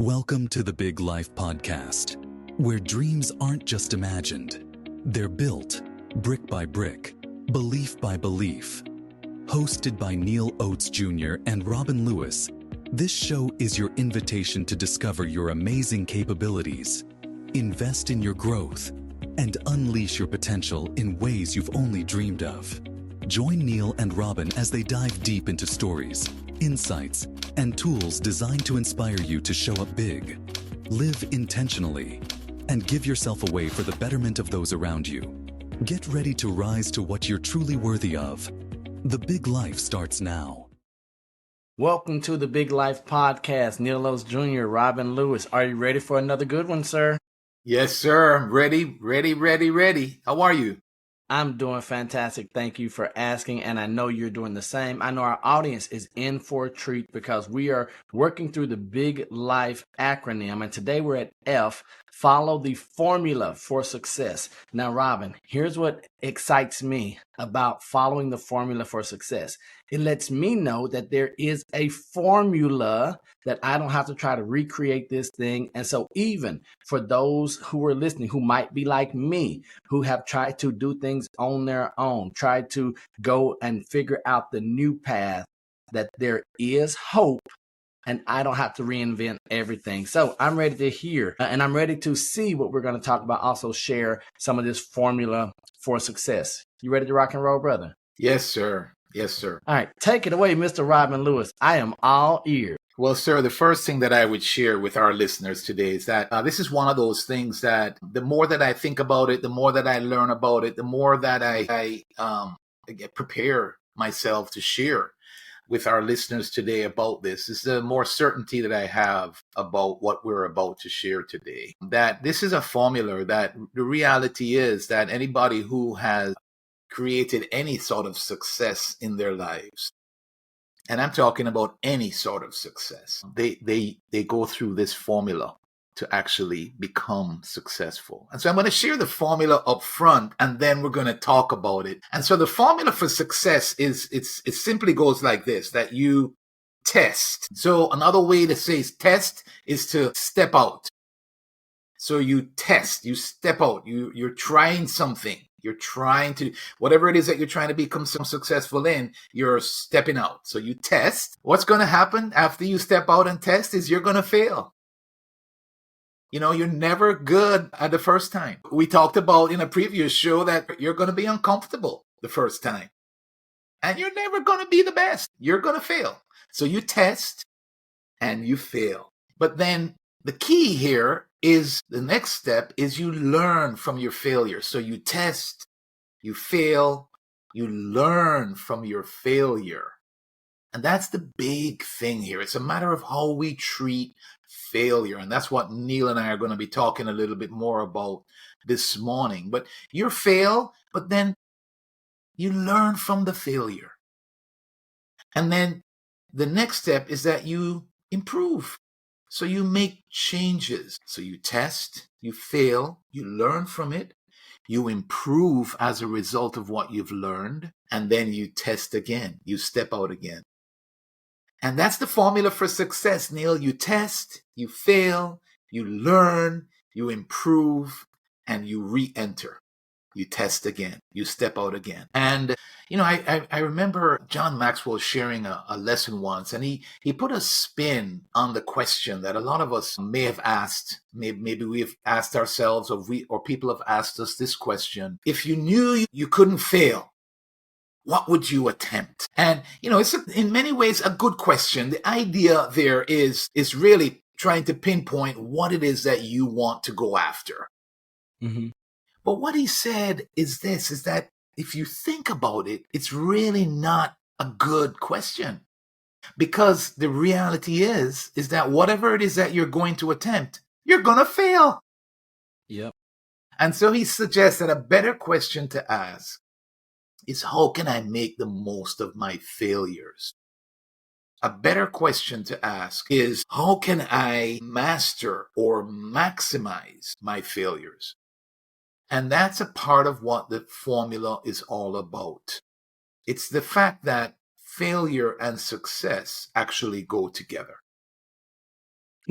Welcome to the Big Life Podcast, where dreams aren't just imagined, they're built brick by brick, belief by belief. Hosted by Neal Oates Jr. and Robin Lewis, this show is your invitation to discover your amazing capabilities, invest in your growth, and unleash your potential in ways you've only dreamed of. Join Neal and Robin as they dive deep into stories, insights, and tools designed to inspire you to show up big, live intentionally, and give yourself away for the betterment of those around you. Get ready to rise to what you're truly worthy of. The Big Life starts now. Welcome to the Big Life Podcast. Neal Oates Jr., Robin Lewis. Are you ready for another good one, sir? Yes, sir. I'm ready. How are you? I'm doing fantastic. Thank you for asking, and I know you're doing the same. I know our audience is in for a treat because we are working through the Big Life acronym, and today we're at F, follow the formula for success. Now, Robin, here's what excites me about following the formula for success. It lets me know that there is a formula that I don't have to try to recreate this thing. And so even for those who are listening, who might be like me, who have tried to do things on their own, tried to go and figure out the new path, that there is hope and I don't have to reinvent everything. So I'm ready to hear and I'm ready to see what we're going to talk about, also share some of this formula for success. You ready to rock and roll, brother? Yes, sir. Yes, sir. All right, take it away, Mr. Robin Lewis. I am all ears. Well, sir, the first thing that I would share with our listeners today is that this is one of those things that the more that I think about it, the more that I learn about it, the more that I prepare myself to share with our listeners today about this, is the more certainty that I have about what we're about to share today. That this is a formula that the reality is that anybody who has created any sort of success in their lives, and I'm talking about any sort of success, they go through this formula to actually become successful. And so I'm going to share the formula up front, and then we're going to talk about it. And so the formula for success is it simply goes like this: that you test. So another way to say test is to step out. So you test, you step out, you're trying something. You're trying to, whatever it is that you're trying to become successful in, you're stepping out. So you test. What's going to happen after you step out and test is you're going to fail. You know, you're never good at the first time. We talked about in a previous show that you're going to be uncomfortable the first time. And you're never going to be the best. You're going to fail. So you test and you fail. But then the key here is the next step is you learn from your failure. So you test, you fail, you learn from your failure. And that's the big thing here. It's a matter of how we treat failure. And that's what Neal and I are going to be talking a little bit more about this morning. But you fail, but then you learn from the failure. And then the next step is that you improve. So you make changes. So you test, you fail, you learn from it, you improve as a result of what you've learned, and then you test again, you step out again. And that's the formula for success, Neal. You test, you fail, you learn, you improve, and you re-enter. You test again, you step out again. And, you know, I remember John Maxwell sharing a lesson once, and he put a spin on the question that a lot of us may have asked. Maybe we've asked ourselves, or people have asked us this question: if you knew you couldn't fail, what would you attempt? And, you know, it's in many ways a good question. The idea there is really trying to pinpoint what it is that you want to go after. Mm-hmm. But what he said is this, is that if you think about it, it's really not a good question. Because the reality is that whatever it is that you're going to attempt, you're going to fail. Yep. And so he suggests that a better question to ask is, how can I make the most of my failures? A better question to ask is, how can I master or maximize my failures? And that's a part of what the formula is all about. It's the fact that failure and success actually go together.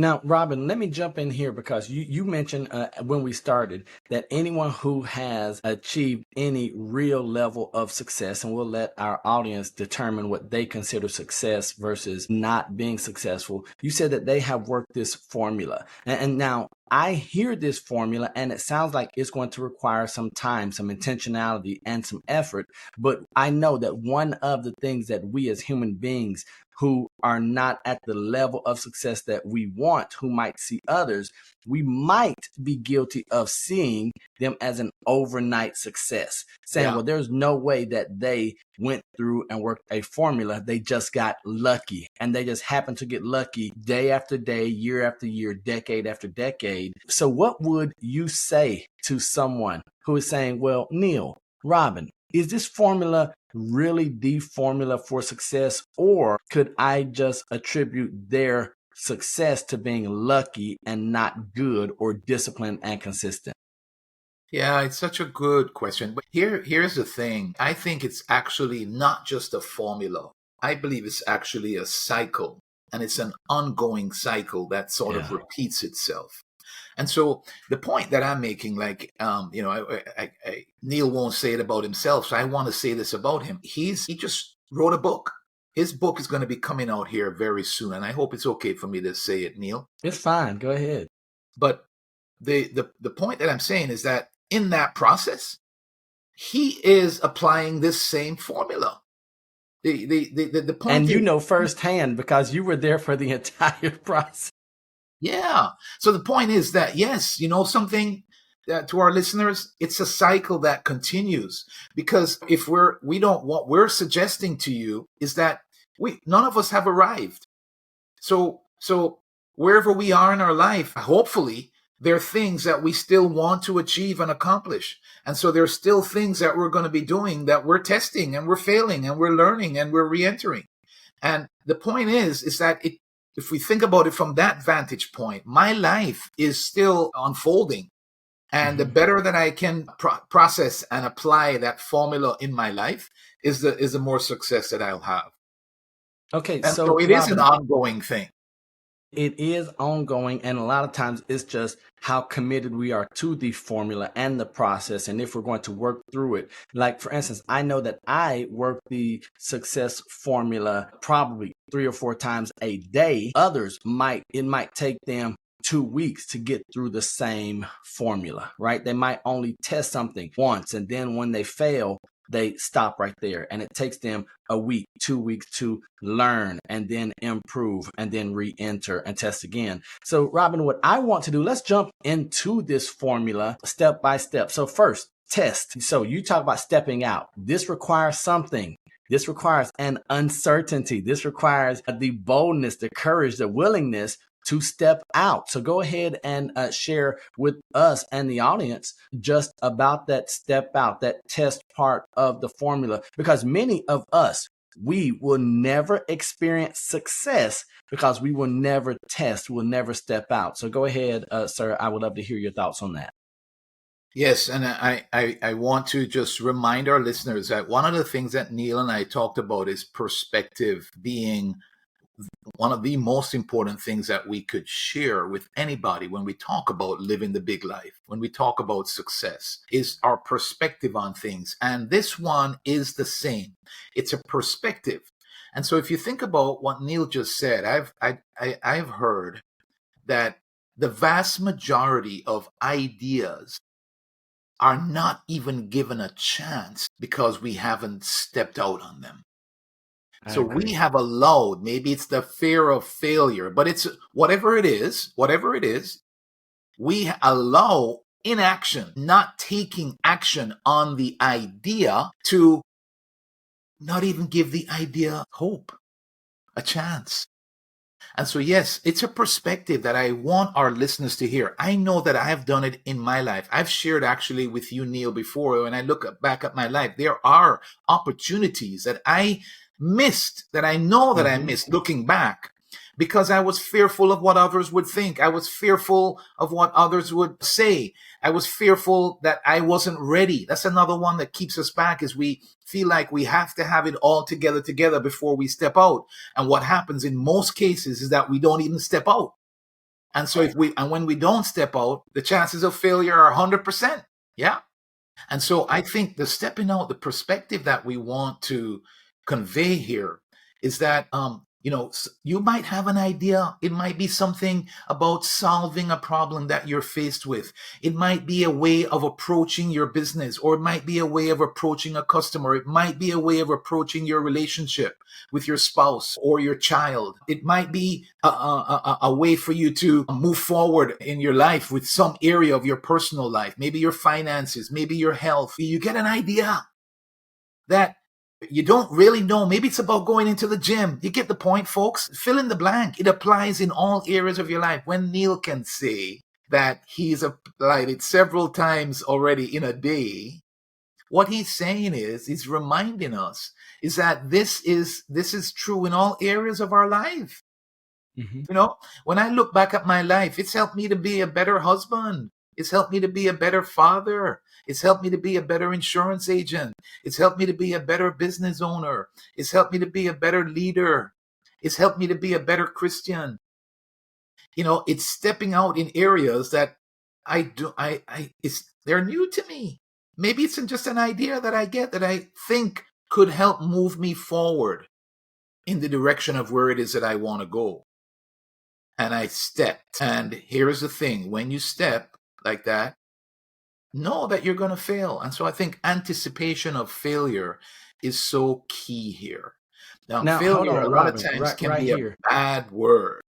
Now, Robin, let me jump in here because you mentioned when we started that anyone who has achieved any real level of success, and we'll let our audience determine what they consider success versus not being successful, you said that they have worked this formula. And now I hear this formula and it sounds like it's going to require some time, some intentionality, and some effort. But I know that one of the things that we as human beings who are not at the level of success that we want, who might see others, we might be guilty of seeing them as an overnight success, saying, Yeah. well, there's no way that they went through and worked a formula. They just got lucky, and they just happened to get lucky day after day, year after year, decade after decade. So what would you say to someone who is saying, well, Neal, Robin, is this formula really the formula for success, or could I just attribute their success to being lucky and not good or disciplined and consistent? Yeah, it's such a good question. But here's the thing. I think it's actually not just a formula. I believe it's actually a cycle, and it's an ongoing cycle that sort of Yeah. repeats itself. And so the point that I'm making, like, Neal won't say it about himself, so I want to say this about him. He just wrote a book. His book is going to be coming out here very soon, and I hope it's okay for me to say it, Neal. It's fine. Go ahead. But the point that I'm saying is that in that process, he is applying this same formula. The point And is, you know firsthand because you were there for the entire process. yeah. So the point is that, yes, something that to our listeners, it's a cycle that continues, because if what we're suggesting to you is that none of us have arrived. So wherever we are in our life, hopefully there are things that we still want to achieve and accomplish. And so there's still things that we're going to be doing that we're testing and we're failing and we're learning and we're re-entering. And the point is that if we think about it from that vantage point, my life is still unfolding. And the better that I can process and apply that formula in my life is the more success that I'll have. Okay, And so so it is an Robin, ongoing thing. it is ongoing, and a lot of times it's just how committed we are to the formula and the process, and if we're going to work through it. Like, for instance, I know that I work the success formula probably 3 or 4 times a day. Others it might take them 2 weeks to get through the same formula, right? They might only test something once, and then when they fail, they stop right there, and it takes them a week, 2 weeks to learn and then improve and then re-enter and test again. So Robin, what I want to do, let's jump into this formula step by step. So first, test. So you talk about stepping out. This requires something. This requires an uncertainty. This requires the boldness, the courage, the willingness to step out. So go ahead and share with us and the audience just about that step out, that test part of the formula, because many of us, we will never experience success because we will never test, we'll never step out. So go ahead, sir. I would love to hear your thoughts on that. Yes, and I want to just remind our listeners that one of the things that Neal and I talked about is perspective being one of the most important things that we could share with anybody when we talk about living the big life, when we talk about success, is our perspective on things. And this one is the same. It's a perspective. And so if you think about what Neal just said, I've heard that the vast majority of ideas are not even given a chance because we haven't stepped out on them. So we have allowed, maybe it's the fear of failure, but it's whatever it is, we allow inaction, not taking action on the idea, to not even give the idea hope, a chance. And so, yes, it's a perspective that I want our listeners to hear. I know that I have done it in my life. I've shared actually with you, Neal, before. When I look back at my life, there are opportunities that I missed, that I know that I missed looking back, because I was fearful of what others would think. I was fearful of what others would say. I was fearful that I wasn't ready. That's another one that keeps us back, is we feel like we have to have it all together before we step out. And what happens in most cases is that we don't even step out. And so when we don't step out, the chances of failure are 100%. Yeah. And so I think the stepping out, the perspective that we want to convey here is that, you might have an idea. It might be something about solving a problem that you're faced with. It might be a way of approaching your business, or it might be a way of approaching a customer. It might be a way of approaching your relationship with your spouse or your child. It might be a way for you to move forward in your life with some area of your personal life, maybe your finances, maybe your health. You get an idea that you don't really know. Maybe it's about going into the gym. You get the point, folks. Fill in the blank. It applies in all areas of your life. When Neal can say that he's applied it several times already in a day, what he's saying is, he's reminding us, is that this is true in all areas of our life. Mm-hmm. When I look back at my life, it's helped me to be a better husband. It's helped me to be a better father. It's helped me to be a better insurance agent. It's helped me to be a better business owner. It's helped me to be a better leader. It's helped me to be a better Christian. It's stepping out in areas that they're new to me. Maybe it's just an idea that I get that I think could help move me forward in the direction of where it is that I want to go. And I stepped. And here's the thing. When you step like that, know that you're going to fail. And so I think anticipation of failure is so key here. Now Hold failure on, a lot of Robin, times can right be here. a bad word.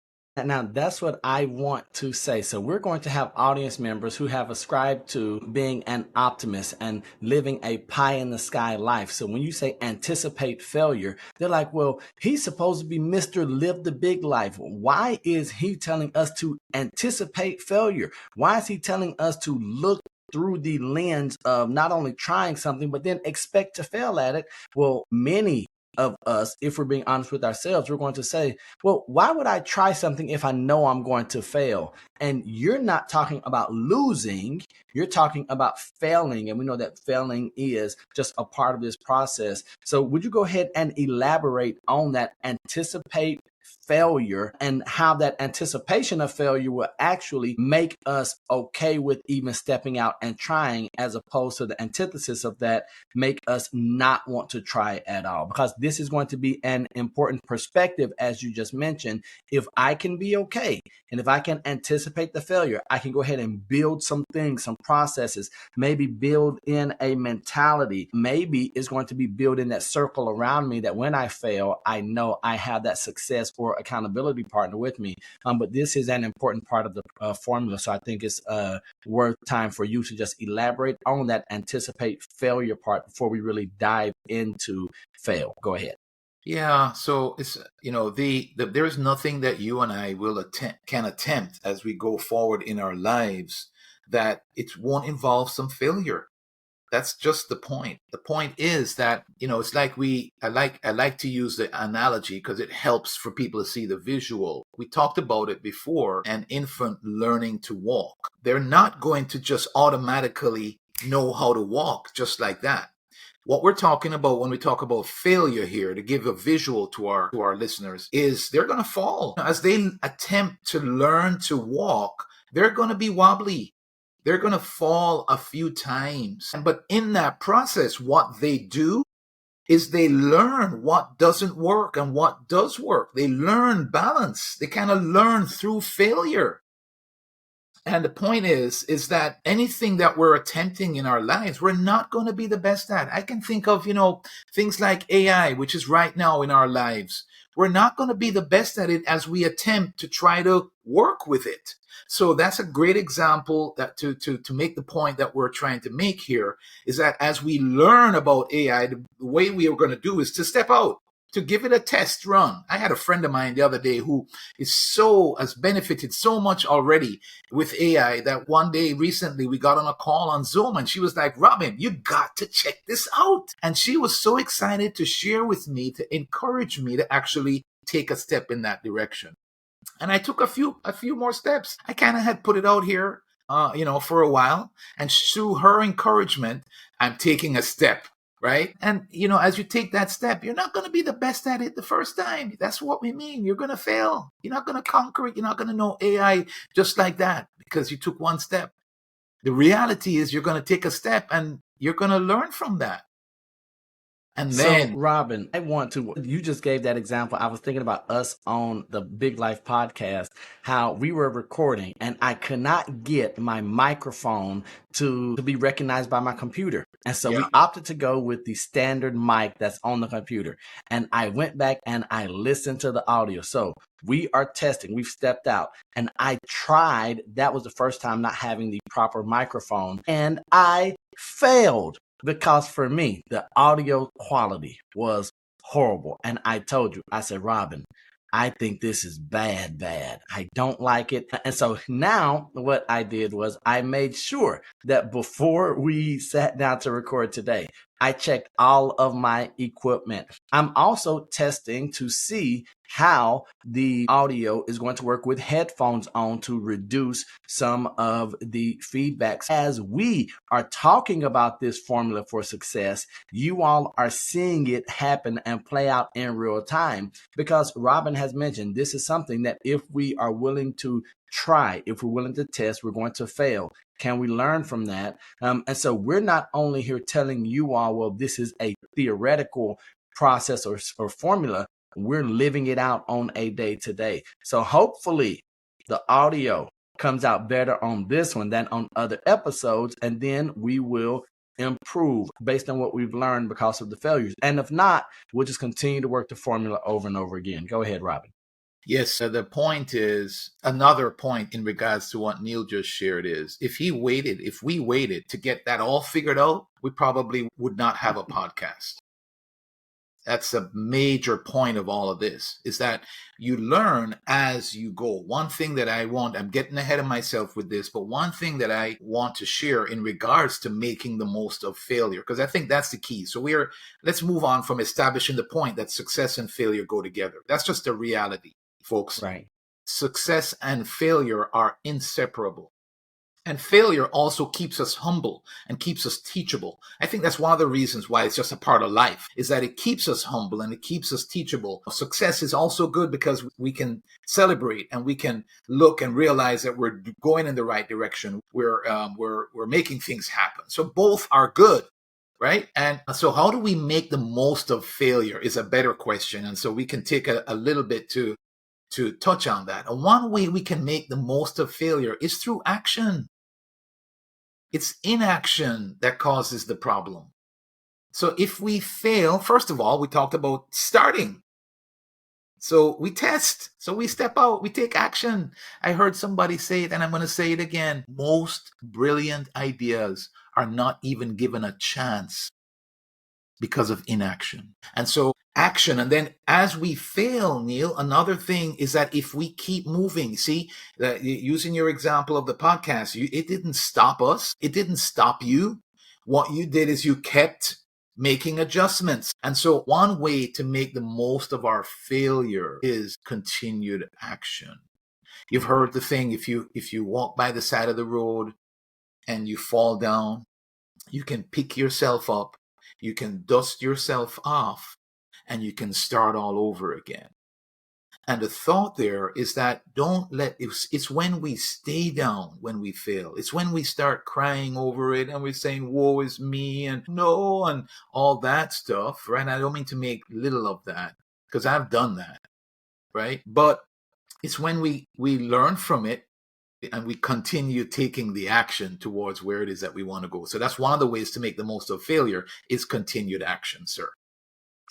Now, that's what I want to say. So we're going to have audience members who have ascribed to being an optimist and living a pie in the sky life. So when you say anticipate failure, they're like, well, he's supposed to be Mr. Live the Big Life. Why is he telling us to anticipate failure? Why is he telling us to look through the lens of not only trying something, but then expect to fail at it? Well, many of us, if we're being honest with ourselves, we're going to say, well, why would I try something if I know I'm going to fail? And you're not talking about losing, you're talking about failing. And we know that failing is just a part of this process. So would you go ahead and elaborate on that anticipate failure and how that anticipation of failure will actually make us okay with even stepping out and trying, as opposed to the antithesis of that, make us not want to try at all? Because this is going to be an important perspective, as you just mentioned. If I can be okay, and if I can anticipate the failure, I can go ahead and build some things, some processes, maybe build in a mentality. Maybe it's going to be building that circle around me that when I fail, I know I have that success or accountability partner with me. But this is an important part of the formula. So I think it's worth time for you to just elaborate on that anticipate failure part before we really dive into fail. Go ahead. Yeah, so it's there is nothing that you and I can attempt as we go forward in our lives that it won't involve some failure. That's just the point. The point is that, it's like I like to use the analogy because it helps for people to see the visual. We talked about it before, an infant learning to walk. They're not going to just automatically know how to walk just like that. What we're talking about when we talk about failure here, to give a visual to our listeners, is they're going to fall. As they attempt to learn to walk, they're going to be wobbly. They're going to fall a few times. But in that process, what they do is they learn what doesn't work and what does work. They learn balance. They kind of learn through failure. And the point is that anything that we're attempting in our lives, we're not going to be the best at. I can think of, things like AI, which is right now in our lives. We're not going to be the best at it as we attempt to try to work with it. So that's a great example that to make the point that we're trying to make here is that as we learn about AI, the way we are going to do is to step out, to give it a test run. I had a friend of mine the other day who has benefited so much already with AI that one day recently we got on a call on Zoom and she was like, Robin, you got to check this out. And she was so excited to share with me, to encourage me to actually take a step in that direction. And I took a few more steps. I kind of had put it out here, for a while. And through her encouragement, I'm taking a step right? And, you know, as you take that step, you're not going to be the best at it the first time. That's what we mean. You're going to fail. You're not going to conquer it. You're not going to know AI just like that because you took one step. The reality is you're going to take a step and you're going to learn from that. And then, Robin, you just gave that example. I was thinking about us on the Big Life podcast, how we were recording and I could not get my microphone to be recognized by my computer. And so we opted to go with the standard mic that's on the computer. And I went back and I listened to the audio. So we are testing. We've stepped out and I tried. That was the first time not having the proper microphone and I failed. Because for me, the audio quality was horrible. And I told you, I said, Robin, I think this is bad. I don't like it. And so now what I did was I made sure that before we sat down to record today, I checked all of my equipment. I'm also testing to see how the audio is going to work with headphones on to reduce some of the feedbacks. As we are talking about this formula for success, you all are seeing it happen and play out in real time because Robin has mentioned this is something that if we are willing to try, if we're willing to test, we're going to fail. Can we learn from that? And so we're not only here telling you all, well, this is a theoretical process or formula, we're living it out on a day to day. So hopefully the audio comes out better on this one than on other episodes, and then we will improve based on what we've learned because of the failures. And if not, we'll just continue to work the formula over and over again. Go ahead, Robin. yes, the point is another point in regards to what Neal just shared is if we waited to get that all figured out, we probably would not have a podcast. That's a major point of all of this is that you learn as you go. One thing that I'm getting ahead of myself with this, but one thing that I want to share in regards to making the most of failure, because I think that's the key. So let's move on from establishing the point that success and failure go together. That's just a reality, folks. Right. Success and failure are inseparable. And failure also keeps us humble and keeps us teachable. I think that's one of the reasons why it's just a part of life, is that it keeps us humble and it keeps us teachable. Success is also good because we can celebrate and we can look and realize that we're going in the right direction. We're making things happen. So both are good, right? And so how do we make the most of failure is a better question. And so we can take a little bit to touch on that. And one way we can make the most of failure is through action. It's inaction that causes the problem. So if we fail, first of all, we talked about starting. So we test. So we step out. We take action. I heard somebody say it, and I'm going to say it again. Most brilliant ideas are not even given a chance because of inaction. And so action. And then as we fail, Neal, another thing is that if we keep moving, see, using your example of the podcast, it didn't stop us. It didn't stop you. What you did is you kept making adjustments. And so one way to make the most of our failure is continued action. You've heard the thing, if you walk by the side of the road and you fall down, you can pick yourself up. You can dust yourself off and you can start all over again. And the thought there is that it's when we stay down when we fail. It's when we start crying over it and we're saying, woe is me and no, and all that stuff, right? And I don't mean to make little of that because I've done that, right? But it's when we learn from it and we continue taking the action towards where it is that we want to go. So that's one of the ways to make the most of failure is continued action, sir.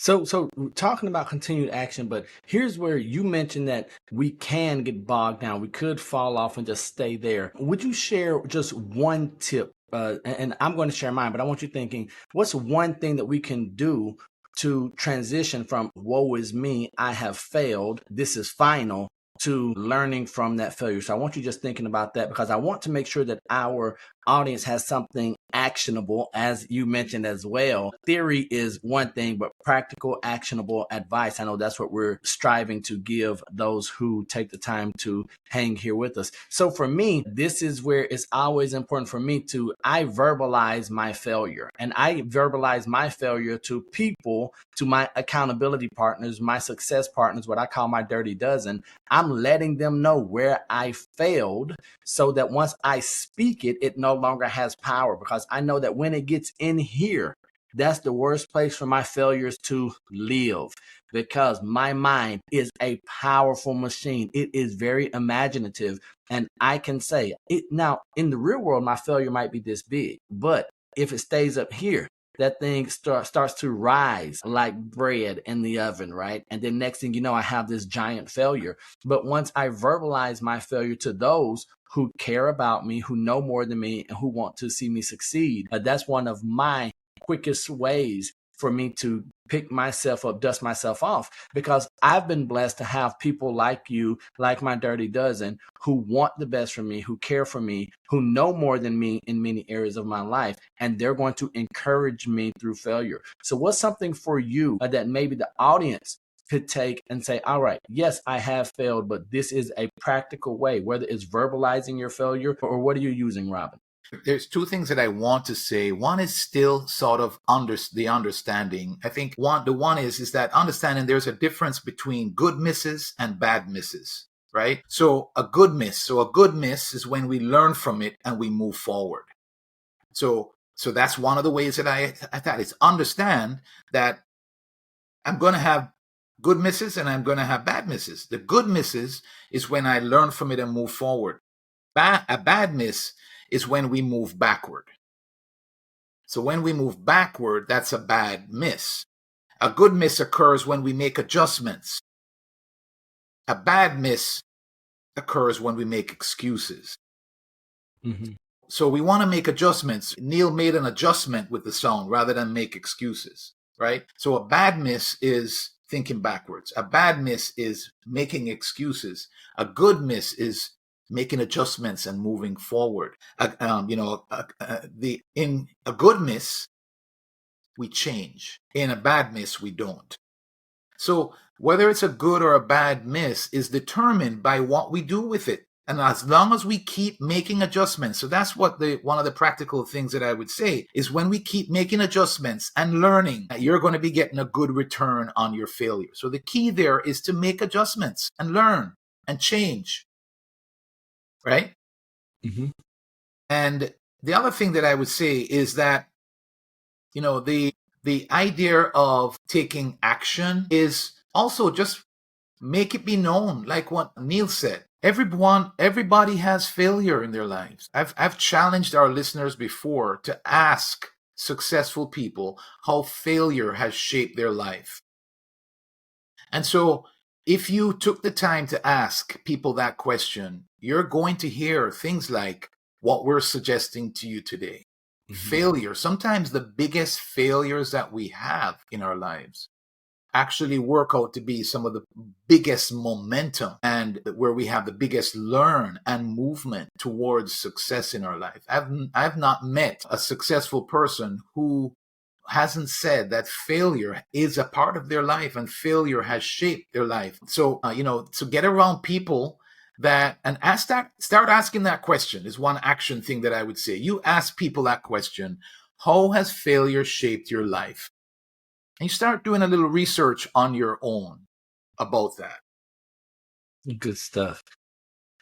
So talking about continued action, but here's where you mentioned that we can get bogged down. We could fall off and just stay there. Would you share just one tip? And I'm going to share mine, but I want you thinking, what's one thing that we can do to transition from woe is me, I have failed, this is final, to learning from that failure. So I want you just thinking about that, because I want to make sure that our audience has something actionable, as you mentioned as well. Theory is one thing, but practical, actionable advice, I know that's what we're striving to give those who take the time to hang here with us. So for me, this is where it's always important for me to, I verbalize my failure, and I verbalize my failure to people, to my accountability partners, my success partners, what I call my dirty dozen. I'm letting them know where I failed, so that once I speak it, it no longer has power, because I know that when it gets in here, that's the worst place for my failures to live, because my mind is a powerful machine. It is very imaginative. And I can say it now, in the real world, my failure might be this big, but if it stays up here, that thing starts to rise like bread in the oven, right? And then next thing you know, I have this giant failure. But once I verbalize my failure to those who care about me, who know more than me, and who want to see me succeed, that's one of my quickest ways for me to pick myself up, dust myself off, because I've been blessed to have people like you, like my dirty dozen, who want the best for me, who care for me, who know more than me in many areas of my life, and they're going to encourage me through failure. So what's something for you that maybe the audience could take and say, all right, yes, I have failed, but this is a practical way, whether it's verbalizing your failure, or what are you using, Robin? There's two things that I want to say. One is still sort of the understanding. I think the one is that understanding there's a difference between good misses and bad misses, right? So a good miss is when we learn from it and we move forward. So that's one of the ways that I thought is understand that I'm going to have good misses and I'm going to have bad misses. The good misses is when I learn from it and move forward. A bad miss is when we move backward. So when we move backward, that's a bad miss. A good miss occurs when we make adjustments. A bad miss occurs when we make excuses. Mm-hmm. So we want to make adjustments. Neal made an adjustment with the song rather than make excuses, right? So a bad miss is thinking backwards. A bad miss is making excuses. A good miss is making adjustments and moving forward. In a good miss, we change. In a bad miss, we don't. So whether it's a good or a bad miss is determined by what we do with it. And as long as we keep making adjustments, so that's what one of the practical things that I would say is when we keep making adjustments and learning, you're going to be getting a good return on your failure. So the key there is to make adjustments and learn and change. Right? Mm-hmm. And the other thing that I would say is that, the idea of taking action is also just make it be known, like what Neal said. Everybody has failure in their lives. I've challenged our listeners before to ask successful people how failure has shaped their life. And so if you took the time to ask people that question, you're going to hear things like what we're suggesting to you today. Mm-hmm. Failure. Sometimes the biggest failures that we have in our lives actually work out to be some of the biggest momentum and where we have the biggest learn and movement towards success in our life. I've not met a successful person who hasn't said that failure is a part of their life and failure has shaped their life. So, to get around people start asking that question is one action thing that I would say. You ask people that question, how has failure shaped your life? And you start doing a little research on your own about that. Good stuff.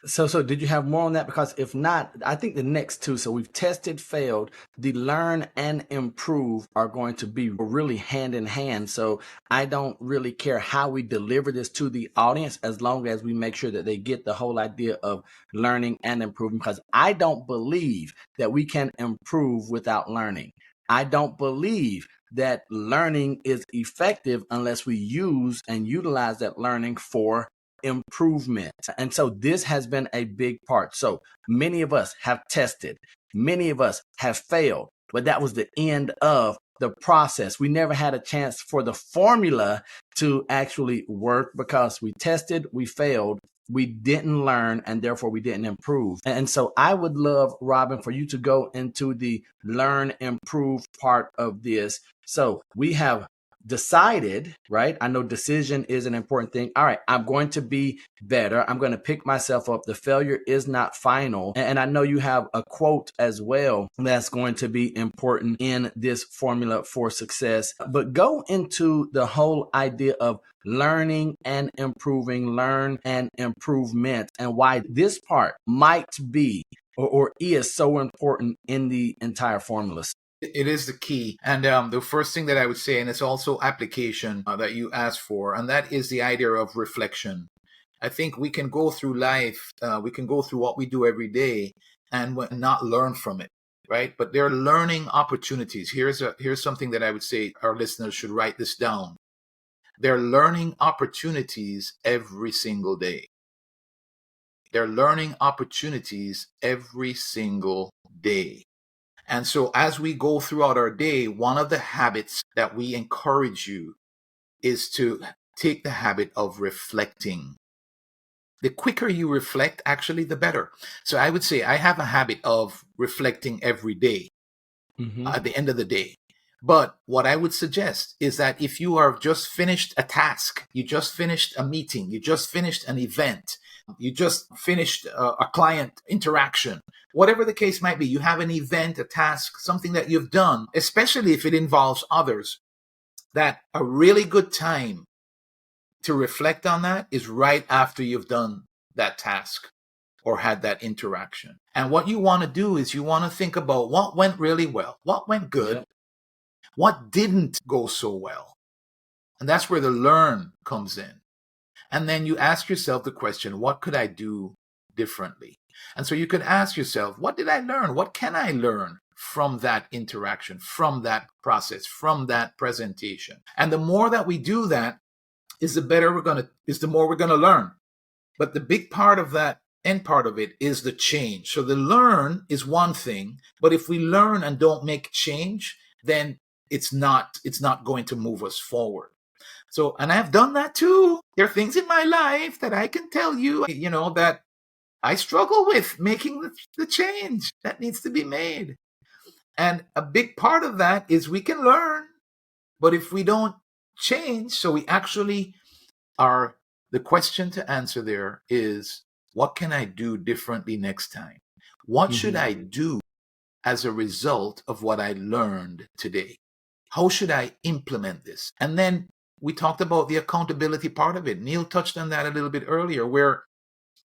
So did you have more on that? Because if not, I think the next two, so we've tested, failed, the learn and improve are going to be really hand in hand. So I don't really care how we deliver this to the audience, as long as we make sure that they get the whole idea of learning and improving, because I don't believe that we can improve without learning. I don't believe that learning is effective unless we use and utilize that learning for improvement. And so this has been a big part. So many of us have tested, many of us have failed, but that was the end of the process. We never had a chance for the formula to actually work because we tested, we failed, we didn't learn and therefore we didn't improve. And so I would love, Robin, for you to go into the learn, improve part of this. So we have decided, right? I know decision is an important thing. All right, I'm going to be better. I'm going to pick myself up. The failure is not final. And I know you have a quote as well that's going to be important in this formula for success. But go into the whole idea of learning and improving, learn and improvement, and why this part might be or is so important in the entire formula. It is the key. And the first thing that I would say, and it's also application that you asked for, and that is the idea of reflection. I think we can go through life, we can go through what we do every day and not learn from it, right? But there are learning opportunities. Here's something that I would say our listeners should write this down. There are learning opportunities every single day. There are learning opportunities every single day. And so as we go throughout our day, one of the habits that we encourage you is to take the habit of reflecting. The quicker you reflect, actually, the better. So I would say I have a habit of reflecting every day at the end of the day. But what I would suggest is that if you are just finished a task, you just finished a meeting, you just finished an event, you just finished a client interaction, whatever the case might be, you have an event, a task, something that you've done, especially if it involves others, that a really good time to reflect on that is right after you've done that task or had that interaction. And what you want to do is you want to think about what went really well, what went good, what didn't go so well. And that's where the learn comes in. And then you ask yourself the question, what could I do differently? And so you could ask yourself, what did I learn? What can I learn from that interaction, from that process, from that presentation? And the more that we do that, is the more we're going to learn. But the big part of that end part of it is the change. So the learn is one thing, but if we learn and don't make change, then it's not going to move us forward. So, and I've done that too. There are things in my life that I can tell you, that I struggle with making the change that needs to be made. And a big part of that is we can learn, but if we don't change, so we actually the question to answer there is, what can I do differently next time? What should I do as a result of what I learned today? How should I implement this? And then we talked about the accountability part of it. Neal touched on that a little bit earlier, where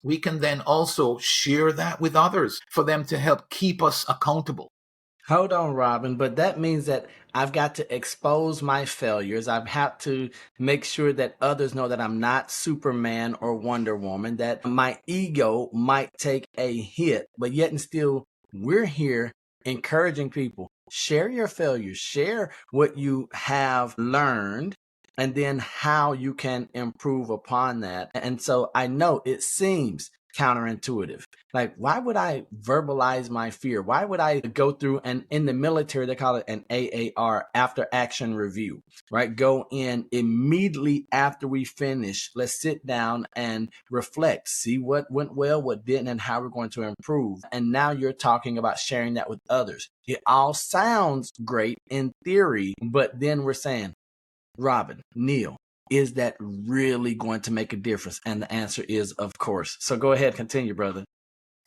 we can then also share that with others for them to help keep us accountable. Hold on, Robin, but that means that I've got to expose my failures. I've had to make sure that others know that I'm not Superman or Wonder Woman, that my ego might take a hit, but yet and still, we're here encouraging people. Share your failures, share what you have learned, and then how you can improve upon that. And so I know it seems counterintuitive. Like, why would I verbalize my fear? Why would I go through, and in the military, they call it an AAR, after action review, right? Go in immediately after we finish. Let's sit down and reflect, see what went well, what didn't, and how we're going to improve. And now you're talking about sharing that with others. It all sounds great in theory, but then we're saying, Robin, Neal, is that really going to make a difference? And the answer is, of course. So go ahead, continue, brother.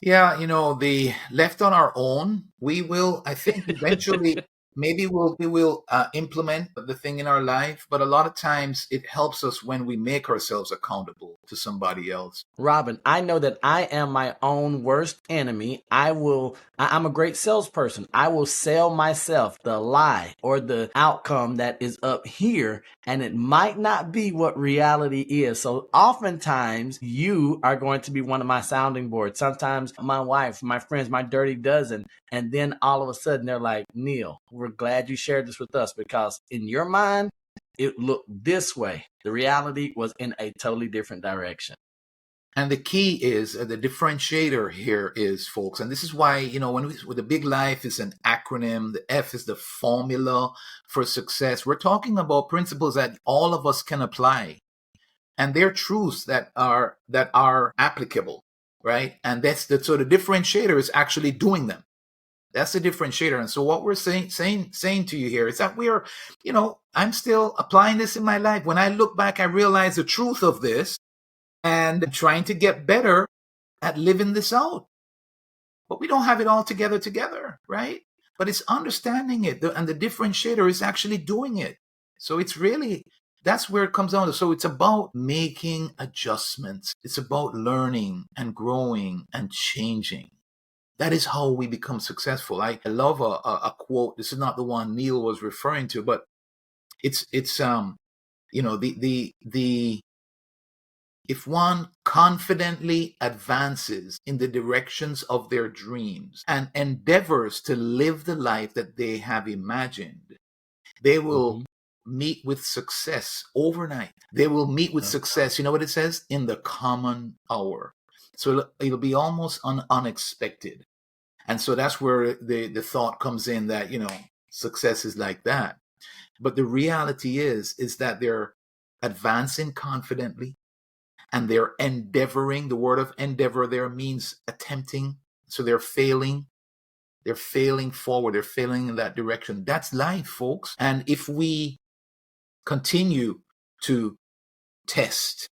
Yeah, the left on our own, we will, I think, eventually, maybe we will implement the thing in our life, but a lot of times it helps us when we make ourselves accountable to somebody else. Robin, I know that I am my own worst enemy. I'm a great salesperson. I will sell myself the lie or the outcome that is up here, and it might not be what reality is. So oftentimes you are going to be one of my sounding boards. Sometimes my wife, my friends, my dirty dozen. And then all of a sudden they're like, Neal, we're glad you shared this with us, because in your mind, it looked this way. The reality was in a totally different direction. And the key is the differentiator here is, folks, and this is why, with the big life is an acronym, the F is the formula for success. We're talking about principles that all of us can apply. and they're truths that are applicable, right? And so the differentiator is actually doing them. That's the differentiator. And so what we're saying to you here is that we are, I'm still applying this in my life. When I look back, I realize the truth of this and trying to get better at living this out. But we don't have it all together, right? But it's understanding it. And the differentiator is actually doing it. So it's really, that's where it comes down to. So it's about making adjustments. It's about learning and growing and changing. That is how we become successful. I love a quote. This is not the one Neal was referring to, but it's if one confidently advances in the directions of their dreams and endeavors to live the life that they have imagined, they will meet with success overnight. They will meet with success. You know what it says? In the common hour. So it'll be almost unexpected. And so that's where the thought comes in that, success is like that. But the reality is that they're advancing confidently and they're endeavoring. The word of endeavor there means attempting. So they're failing. They're failing forward. They're failing in that direction. That's life, folks. And if we continue to test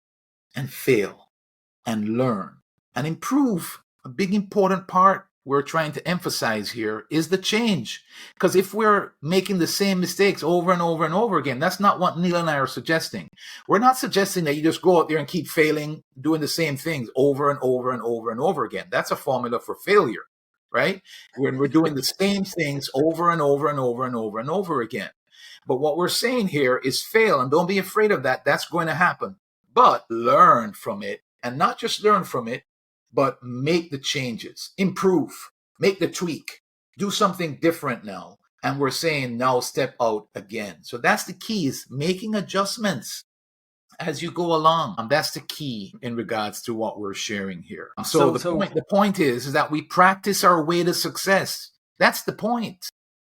and fail and learn and improve, a big important part we're trying to emphasize here is the change. Because if we're making the same mistakes over and over and over again, that's not what Neal and I are suggesting. We're not suggesting that you just go out there and keep failing, doing the same things over and over and over and over again. That's a formula for failure, right? When we're doing the same things over and over and over and over and over again. But what we're saying here is fail, and don't be afraid of that. That's going to happen. But learn from it, and not just learn from it, but make the changes, improve, make the tweak, do something different now. And we're saying now step out again. So that's the key, is making adjustments as you go along. That's the key in regards to what we're sharing here. So the point is that we practice our way to success. That's the point,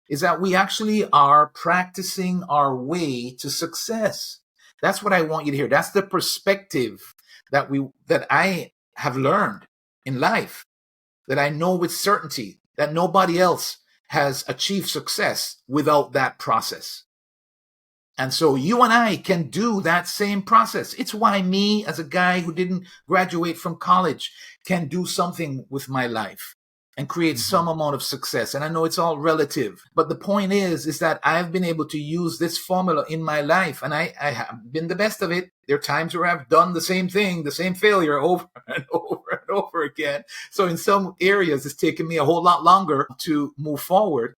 is that we actually are practicing our way to success. That's what I want you to hear. That's the perspective that I have learned in life, that I know with certainty that nobody else has achieved success without that process. And so you and I can do that same process. It's why me, as a guy who didn't graduate from college, can do something with my life and create some amount of success. And I know it's all relative, but the point is that I've been able to use this formula in my life, and I have been the best of it. There are times where I've done the same thing, the same failure over and over and over again. So in some areas, it's taken me a whole lot longer to move forward.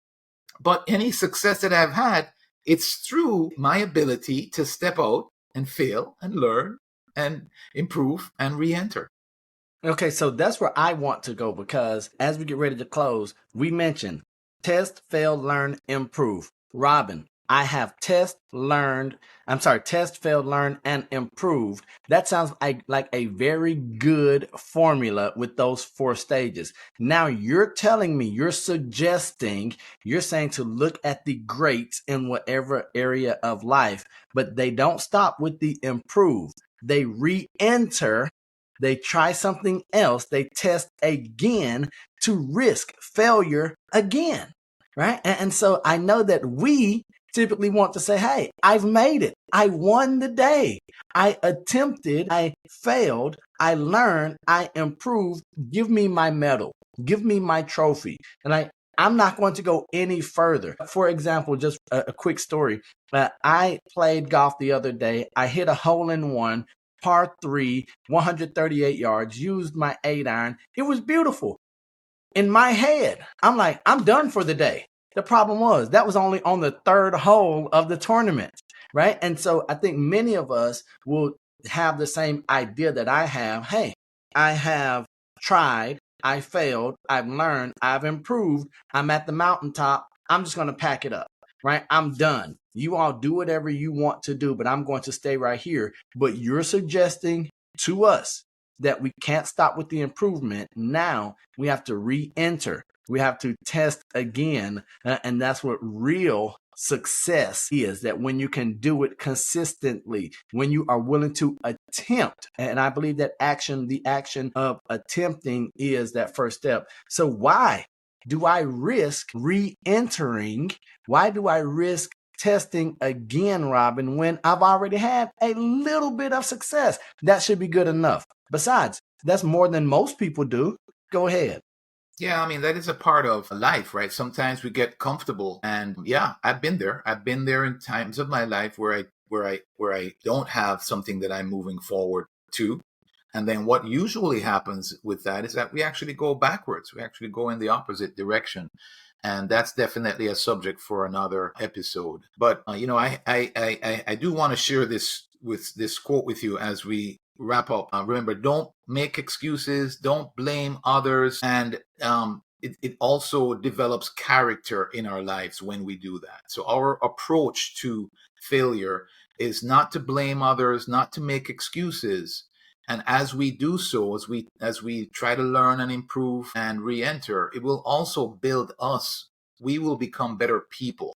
But any success that I've had, it's through my ability to step out and fail and learn and improve and re-enter. Okay, so that's where I want to go, because as we get ready to close, we mentioned test, fail, learn, improve. Robin, I have test, failed, learn, and improved. That sounds like a very good formula with those 4 stages. Now you're telling me, you're saying to look at the greats in whatever area of life, but they don't stop with the improve. They re-enter. They try something else. They test again to risk failure again, right? And so I know that we typically want to say, hey, I've made it. I won the day. I attempted. I failed. I learned. I improved. Give me my medal. Give me my trophy. And I'm not going to go any further. For example, just a quick story. I played golf the other day. I hit a hole-in-one. Par 3, 138 yards, used my 8-iron. It was beautiful. In my head, I'm like, I'm done for the day. The problem was that was only on the 3rd hole of the tournament, right? And so I think many of us will have the same idea that I have. Hey, I have tried, I failed, I've learned, I've improved, I'm at the mountaintop, I'm just going to pack it up, right? I'm done. You all do whatever you want to do, but I'm going to stay right here. But you're suggesting to us that we can't stop with the improvement. Now we have to re-enter. We have to test again. And that's what real success is, that when you can do it consistently, when you are willing to attempt. And I believe that the action of attempting is that first step. So why do I risk re-entering? Why do I risk testing again, Robin, when I've already had a little bit of success? That should be good enough. Besides, that's more than most people do. Go ahead. Yeah, I mean, that is a part of life, right? Sometimes we get comfortable, and yeah, I've been there. I've been there in times of my life where I don't have something that I'm moving forward to. And then what usually happens with that is that we actually go backwards. We actually go in the opposite direction. And that's definitely a subject for another episode. But I do want to share this quote with you as we wrap up. Remember, don't make excuses, don't blame others, and it also develops character in our lives when we do that. So our approach to failure is not to blame others, not to make excuses. And as we do so, as we try to learn and improve and re-enter, it will also build us. We will become better people.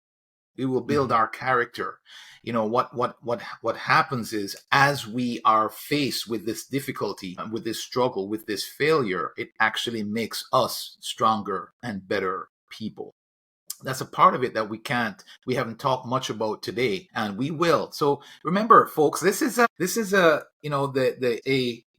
We will build our character. You know, what happens is, as we are faced with this difficulty, with this struggle, with this failure, it actually makes us stronger and better people. That's a part of it that we haven't talked much about today, and we will. So remember, folks, this is a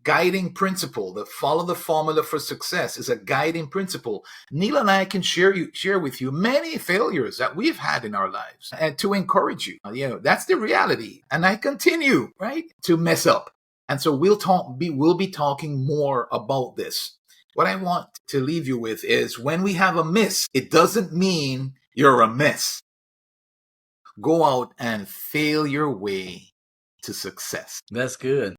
guiding principle. The follow the formula for success is a guiding principle. Neal and I can share with you many failures that we've had in our lives, and to encourage you. That's the reality. And I continue, right, to mess up. And so we'll be talking more about this. What I want to leave you with is, when we have a miss, it doesn't mean you're a mess. Go out and fail your way to success. That's good.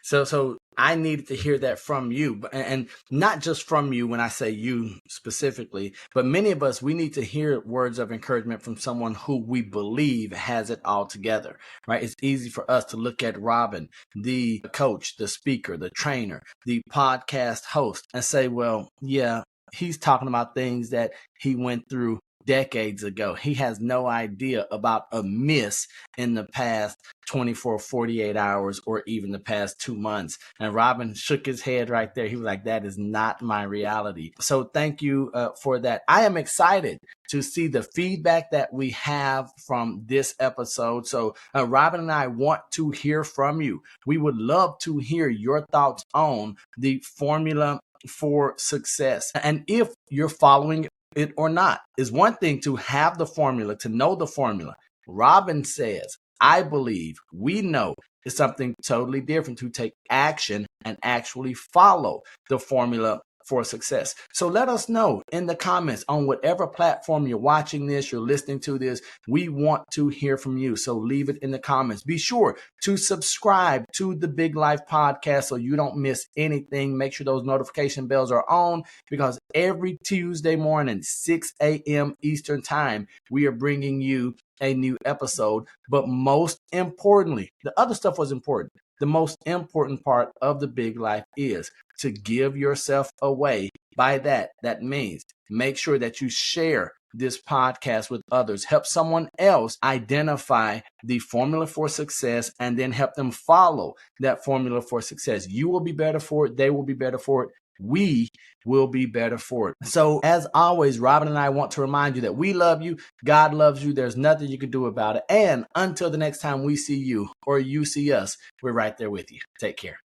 So I needed to hear that from you, and not just from you when I say you specifically, but many of us, we need to hear words of encouragement from someone who we believe has it all together, right? It's easy for us to look at Robin, the coach, the speaker, the trainer, the podcast host, and say, well, yeah, he's talking about things that he went through decades ago. He has no idea about a miss in the past 24, 48 hours, or even the past 2 months. And Robin shook his head right there. He was like, that is not my reality. So thank you for that. I am excited to see the feedback that we have from this episode. So Robin and I want to hear from you. We would love to hear your thoughts on the formula for success. And if you're following it or not, is one thing to have the formula, to know the formula. Robin says, I believe, we know, is something totally different to take action and actually follow the formula for success. So let us know in the comments on whatever platform you're watching this, you're listening to this. We want to hear from you. So leave it in the comments. Be sure to subscribe to the Big Life Podcast so you don't miss anything. Make sure those notification bells are on, because every Tuesday morning, 6 a.m. Eastern Time, we are bringing you a new episode. But most importantly, the other stuff was important. The most important part of the Big Life is to give yourself away. By that means make sure that you share this podcast with others. Help someone else identify the formula for success, and then help them follow that formula for success. You will be better for it. They will be better for it. We will be better for it. So as always, Robin and I want to remind you that we love you. God loves you. There's nothing you can do about it. And until the next time we see you or you see us, we're right there with you. Take care.